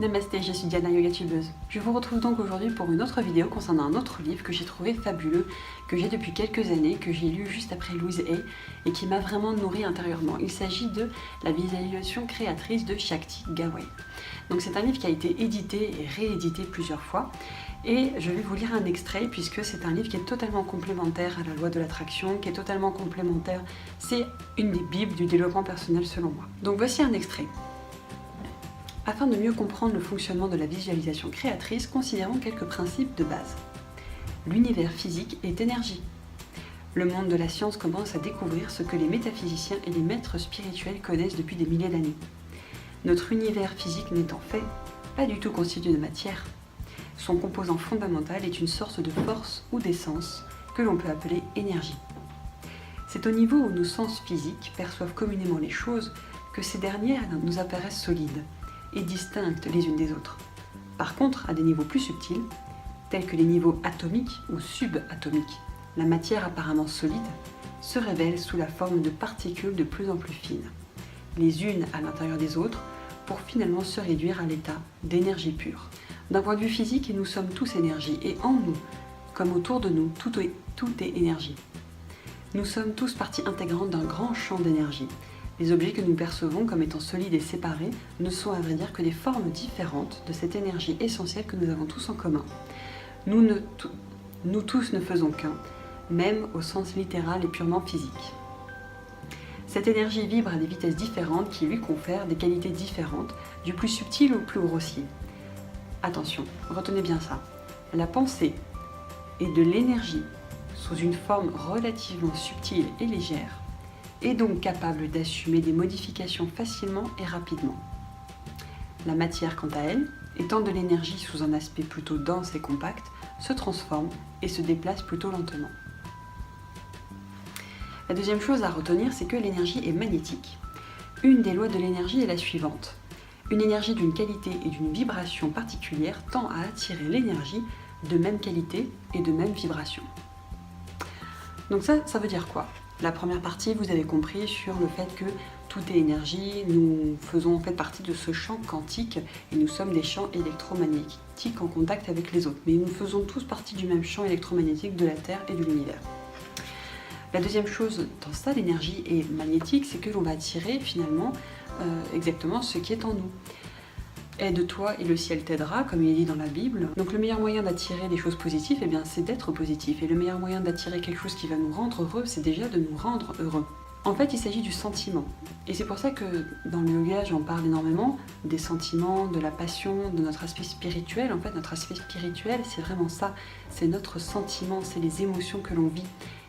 Namasté, je suis Diana, yoga-tubeuse. Je vous retrouve donc aujourd'hui pour une autre vidéo concernant un autre livre que j'ai trouvé fabuleux, que j'ai depuis quelques années, que j'ai lu juste après Louise Hay et qui m'a vraiment nourri intérieurement. Il s'agit de La visualisation créatrice de Shakti Gawain. Donc c'est un livre qui a été édité et réédité plusieurs fois et je vais vous lire un extrait puisque c'est un livre qui est totalement complémentaire à la loi de l'attraction, qui est totalement complémentaire, c'est une des bibles du développement personnel selon moi. Donc voici un extrait. Afin de mieux comprendre le fonctionnement de la visualisation créatrice, considérons quelques principes de base. L'univers physique est énergie. Le monde de la science commence à découvrir ce que les métaphysiciens et les maîtres spirituels connaissent depuis des milliers d'années. Notre univers physique n'est en fait pas du tout constitué de matière. Son composant fondamental est une sorte de force ou d'essence que l'on peut appeler énergie. C'est au niveau où nos sens physiques perçoivent communément les choses que ces dernières nous apparaissent solides et distinctes les unes des autres. Par contre, à des niveaux plus subtils, tels que les niveaux atomiques ou subatomiques, la matière apparemment solide se révèle sous la forme de particules de plus en plus fines, les unes à l'intérieur des autres, pour finalement se réduire à l'état d'énergie pure. D'un point de vue physique, nous sommes tous énergie, et en nous, comme autour de nous, tout est énergie. Nous sommes tous partie intégrante d'un grand champ d'énergie. Les objets que nous percevons comme étant solides et séparés ne sont à vrai dire que des formes différentes de cette énergie essentielle que nous avons tous en commun. Nous tous ne faisons qu'un, même au sens littéral et purement physique. Cette énergie vibre à des vitesses différentes qui lui confèrent des qualités différentes, du plus subtil au plus grossier. Attention, retenez bien ça. La pensée est de l'énergie sous une forme relativement subtile et légère, est donc capable d'assumer des modifications facilement et rapidement. La matière, quant à elle, étant de l'énergie sous un aspect plutôt dense et compact, se transforme et se déplace plutôt lentement. La deuxième chose à retenir, c'est que l'énergie est magnétique. Une des lois de l'énergie est la suivante. Une énergie d'une qualité et d'une vibration particulière tend à attirer l'énergie de même qualité et de même vibration. Donc ça veut dire quoi ? La première partie, vous avez compris sur le fait que tout est énergie, nous faisons en fait partie de ce champ quantique et nous sommes des champs électromagnétiques en contact avec les autres. Mais nous faisons tous partie du même champ électromagnétique de la Terre et de l'univers. La deuxième chose dans ça, l'énergie est magnétique, c'est que l'on va attirer finalement exactement ce qui est en nous. Aide-toi et le ciel t'aidera, comme il est dit dans la Bible. Donc le meilleur moyen d'attirer des choses positives, c'est d'être positif. Et le meilleur moyen d'attirer quelque chose qui va nous rendre heureux, c'est déjà de nous rendre heureux. En fait, il s'agit du sentiment. Et c'est pour ça que dans le yoga, j'en parle énormément, des sentiments, de la passion, de notre aspect spirituel. En fait, notre aspect spirituel, c'est vraiment ça. C'est notre sentiment, c'est les émotions que l'on vit.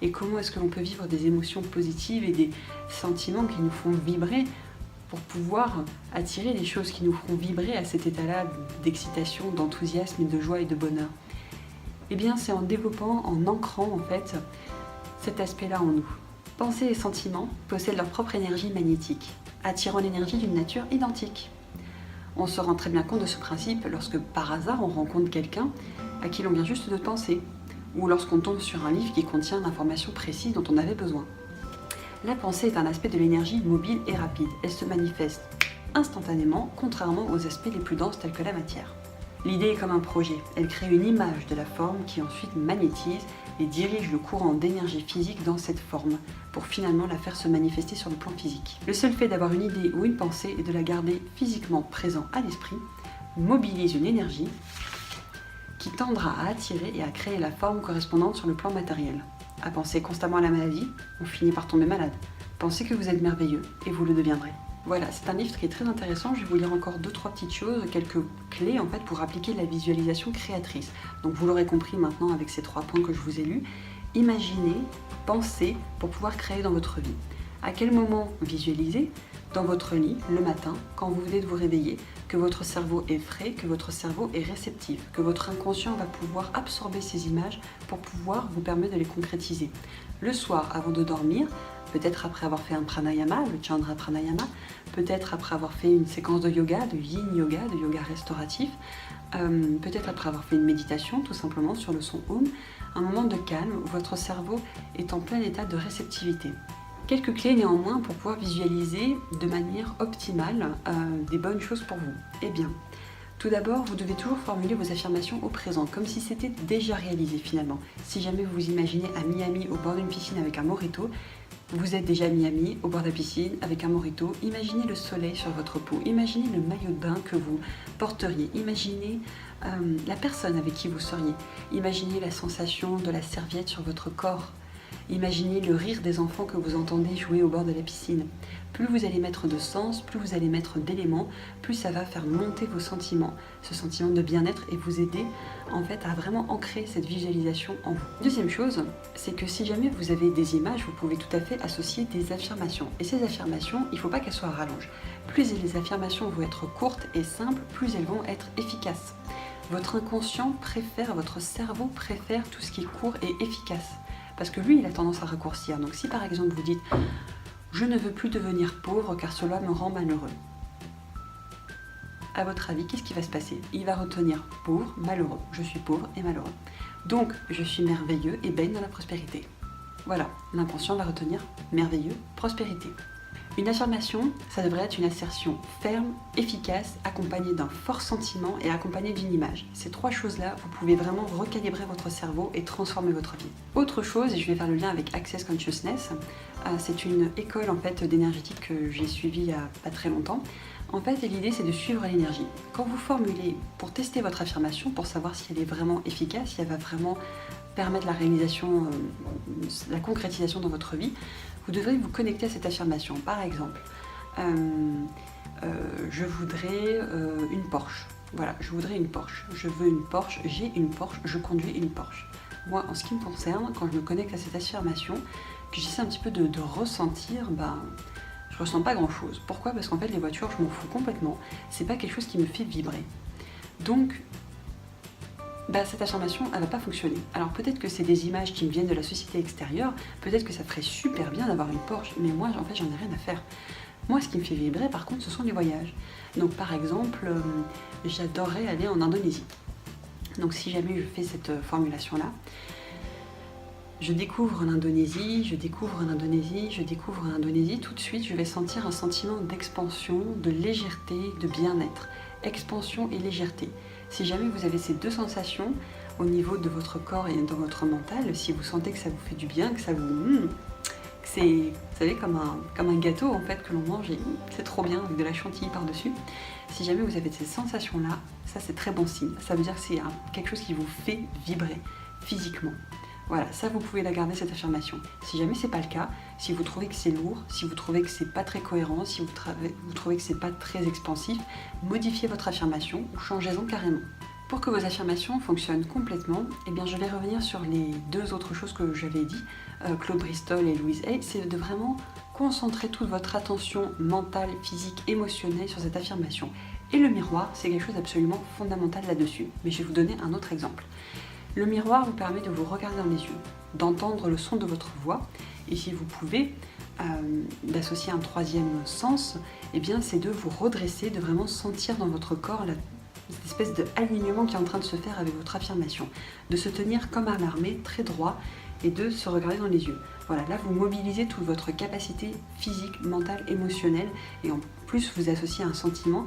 Et comment est-ce que l'on peut vivre des émotions positives et des sentiments qui nous font vibrer pour pouvoir attirer des choses qui nous feront vibrer à cet état-là d'excitation, d'enthousiasme, de joie et de bonheur. Eh bien, c'est en développant, en ancrant en fait cet aspect-là en nous. Pensées et sentiments possèdent leur propre énergie magnétique, attirant l'énergie d'une nature identique. On se rend très bien compte de ce principe lorsque par hasard on rencontre quelqu'un à qui l'on vient juste de penser, ou lorsqu'on tombe sur un livre qui contient l'information précise dont on avait besoin. La pensée est un aspect de l'énergie mobile et rapide. Elle se manifeste instantanément, contrairement aux aspects les plus denses tels que la matière. L'idée est comme un projet. Elle crée une image de la forme qui ensuite magnétise et dirige le courant d'énergie physique dans cette forme, pour finalement la faire se manifester sur le plan physique. Le seul fait d'avoir une idée ou une pensée et de la garder physiquement présent à l'esprit mobilise une énergie qui tendra à attirer et à créer la forme correspondante sur le plan matériel. À penser constamment à la maladie, on finit par tomber malade. Pensez que vous êtes merveilleux et vous le deviendrez. Voilà, c'est un livre qui est très intéressant. Je vais vous lire encore 2-3 petites choses, quelques clés en fait pour appliquer la visualisation créatrice. Donc vous l'aurez compris maintenant avec ces 3 points que je vous ai lus. Imaginez, pensez pour pouvoir créer dans votre vie. À quel moment visualiser ? Dans votre lit, le matin, quand vous venez de vous réveiller, que votre cerveau est frais, que votre cerveau est réceptif, que votre inconscient va pouvoir absorber ces images pour pouvoir vous permettre de les concrétiser. Le soir, avant de dormir, peut-être après avoir fait un pranayama, le Chandra Pranayama, peut-être après avoir fait une séquence de yoga, de yin yoga, de yoga restauratif, peut-être après avoir fait une méditation, tout simplement sur le son Om, un moment de calme où votre cerveau est en plein état de réceptivité. Quelques clés néanmoins pour pouvoir visualiser de manière optimale des bonnes choses pour vous. Eh bien, Tout d'abord, vous devez toujours formuler vos affirmations au présent, comme si c'était déjà réalisé finalement. Si jamais vous vous imaginez à Miami au bord d'une piscine avec un mojito, vous êtes déjà à Miami, au bord de la piscine, avec un mojito. Imaginez le soleil sur votre peau. Imaginez le maillot de bain que vous porteriez. Imaginez la personne avec qui vous seriez. Imaginez la sensation de la serviette sur votre corps. Imaginez le rire des enfants que vous entendez jouer au bord de la piscine. Plus vous allez mettre de sens, plus vous allez mettre d'éléments, plus ça va faire monter vos sentiments, ce sentiment de bien-être et vous aider en fait à vraiment ancrer cette visualisation en vous. Deuxième chose, c'est que si jamais vous avez des images, vous pouvez tout à fait associer des affirmations. Et ces affirmations, il ne faut pas qu'elles soient à rallonge. Plus les affirmations vont être courtes et simples, plus elles vont être efficaces. Votre inconscient préfère, votre cerveau préfère tout ce qui est court et efficace. Parce que lui, il a tendance à raccourcir. Donc si par exemple vous dites « Je ne veux plus devenir pauvre car cela me rend malheureux », à votre avis, qu'est-ce qui va se passer? Il va retenir « pauvre, malheureux ». Je suis pauvre et malheureux. Donc, je suis merveilleux et baigne dans la prospérité. Voilà, l'inconscient va retenir « merveilleux, prospérité ». Une affirmation, ça devrait être une assertion ferme, efficace, accompagnée d'un fort sentiment et accompagnée d'une image. Ces trois choses-là, vous pouvez vraiment recalibrer votre cerveau et transformer votre vie. Autre chose, et je vais faire le lien avec Access Consciousness, c'est une école en fait d'énergétique que j'ai suivie il n'y a pas très longtemps. En fait, l'idée c'est de suivre l'énergie. Quand vous formulez, pour tester votre affirmation, pour savoir si elle est vraiment efficace, si elle va vraiment permettre la réalisation, la concrétisation dans votre vie, vous devrez vous connecter à cette affirmation. Par exemple, je voudrais une Porsche. Voilà, je voudrais une Porsche. Je veux une Porsche, j'ai une Porsche, je conduis une Porsche. Moi, en ce qui me concerne, quand je me connecte à cette affirmation, que j'essaie un petit peu de ressentir, je ressens pas grand-chose. Pourquoi? Parce qu'en fait, les voitures, je m'en fous complètement. C'est pas quelque chose qui me fait vibrer. Donc, cette affirmation, elle va pas fonctionner. Alors peut-être que c'est des images qui me viennent de la société extérieure, peut-être que ça ferait super bien d'avoir une Porsche, mais moi, en fait, j'en ai rien à faire. Moi, ce qui me fait vibrer, par contre, ce sont les voyages. Donc, par exemple, j'adorerais aller en Indonésie. Donc, si jamais je fais cette formulation-là, je découvre l'Indonésie, je découvre l'Indonésie, je découvre l'Indonésie, tout de suite, je vais sentir un sentiment d'expansion, de légèreté, de bien-être. Expansion et légèreté. Si jamais vous avez ces deux sensations au niveau de votre corps et dans votre mental, si vous sentez que ça vous fait du bien, que ça vous... que c'est, vous savez, comme un gâteau en fait que l'on mange et c'est trop bien avec de la chantilly par-dessus. Si jamais vous avez ces sensations-là, ça c'est très bon signe. Ça veut dire que c'est quelque chose qui vous fait vibrer physiquement. Voilà, ça vous pouvez la garder cette affirmation. Si jamais c'est pas le cas, si vous trouvez que c'est lourd, si vous trouvez que c'est pas très cohérent, si vous trouvez que c'est pas très expansif, modifiez votre affirmation ou changez-en carrément. Pour que vos affirmations fonctionnent complètement, je vais revenir sur les deux autres choses que j'avais dit, Claude Bristol et Louise Hay, c'est de vraiment concentrer toute votre attention mentale, physique, émotionnelle sur cette affirmation. Et le miroir, c'est quelque chose d'absolument fondamental là-dessus. Mais je vais vous donner un autre exemple. Le miroir vous permet de vous regarder dans les yeux, d'entendre le son de votre voix, et si vous pouvez, d'associer un troisième sens, c'est de vous redresser, de vraiment sentir dans votre corps cette espèce d'alignement qui est en train de se faire avec votre affirmation, de se tenir comme un armé, très droit, et de se regarder dans les yeux. Voilà, là vous mobilisez toute votre capacité physique, mentale, émotionnelle, et en plus vous associez un sentiment.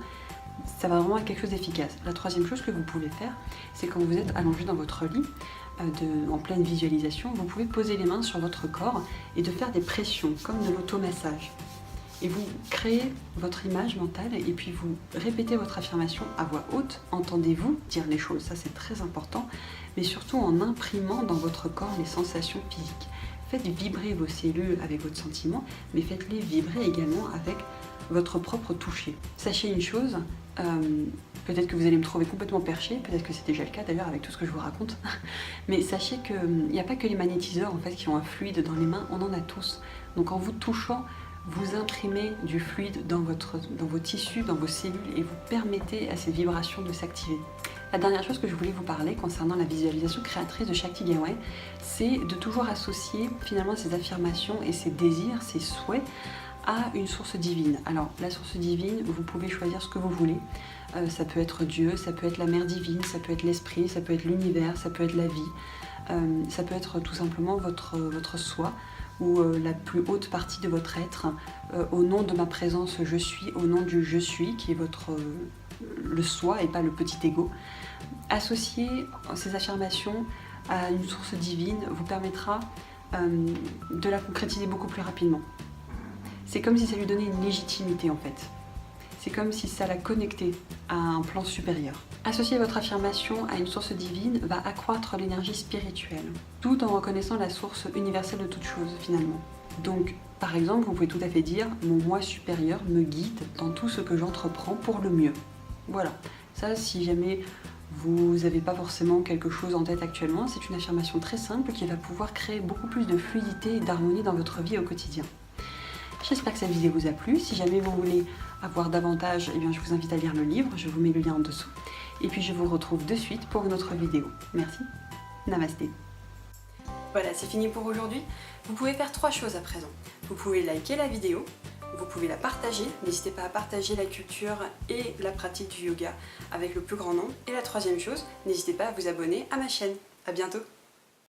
Ça va vraiment être quelque chose d'efficace. La troisième chose que vous pouvez faire, c'est quand vous êtes allongé dans votre lit, en pleine visualisation, vous pouvez poser les mains sur votre corps et de faire des pressions, comme de l'automassage. Et vous créez votre image mentale et puis vous répétez votre affirmation à voix haute. Entendez-vous dire les choses, ça c'est très important, mais surtout en imprimant dans votre corps les sensations physiques. Faites vibrer vos cellules avec votre sentiment, mais faites-les vibrer également avec votre propre toucher. Sachez une chose, peut-être que vous allez me trouver complètement perché, peut-être que c'est déjà le cas d'ailleurs avec tout ce que je vous raconte, mais sachez qu'il n'y a pas que les magnétiseurs en fait qui ont un fluide dans les mains, on en a tous. Donc en vous touchant, vous imprimez du fluide dans vos tissus, dans vos cellules et vous permettez à ces vibrations de s'activer. La dernière chose que je voulais vous parler concernant la visualisation créatrice de Shakti Gawain, c'est de toujours associer finalement ces affirmations et ces désirs, ces souhaits à une source divine. Alors la source divine, vous pouvez choisir ce que vous voulez. Ça peut être Dieu, ça peut être la mère divine, ça peut être l'esprit, ça peut être l'univers, ça peut être la vie, ça peut être tout simplement votre soi ou la plus haute partie de votre être. Au nom de ma présence je suis, au nom du je suis qui est le soi et pas le petit ego. Associer ces affirmations à une source divine vous permettra de la concrétiser beaucoup plus rapidement. C'est comme si ça lui donnait une légitimité en fait. C'est comme si ça la connectait à un plan supérieur. Associer votre affirmation à une source divine va accroître l'énergie spirituelle, tout en reconnaissant la source universelle de toute chose finalement. Donc, par exemple, vous pouvez tout à fait dire « Mon moi supérieur me guide dans tout ce que j'entreprends pour le mieux ». Voilà, ça si jamais vous n'avez pas forcément quelque chose en tête actuellement, c'est une affirmation très simple qui va pouvoir créer beaucoup plus de fluidité et d'harmonie dans votre vie au quotidien. J'espère que cette vidéo vous a plu. Si jamais vous voulez avoir davantage, eh bien, je vous invite à lire le livre, je vous mets le lien en dessous. Et puis je vous retrouve de suite pour une autre vidéo. Merci, namasté. Voilà, c'est fini pour aujourd'hui. Vous pouvez faire 3 choses à présent. Vous pouvez liker la vidéo, vous pouvez la partager, n'hésitez pas à partager la culture et la pratique du yoga avec le plus grand nombre. Et la 3e chose, n'hésitez pas à vous abonner à ma chaîne. À bientôt.